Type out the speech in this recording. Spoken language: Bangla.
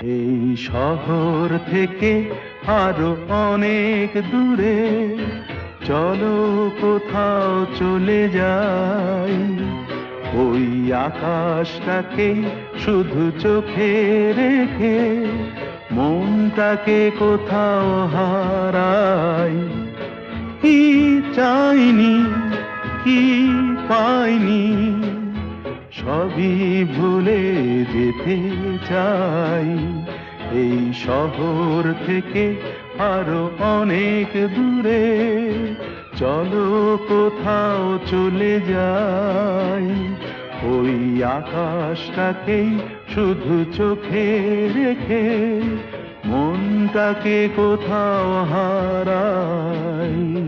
এই শহর থেকে আরো অনেক দূরে চলো কোথাও চলে যাই। ওই আকাশটাকে শুধু চোখে রেখে মনটাকে কোথাও হারাই। কি চাইনি, কি পাইনি, সবই ভুলে যেতে চাই। এই শহর থেকে আরো অনেক দূরে চলো কোথাও চলে যাই। ওই আকাশটাকেই শুধু চোখে রেখে মনটাকে কোথাও হারাই।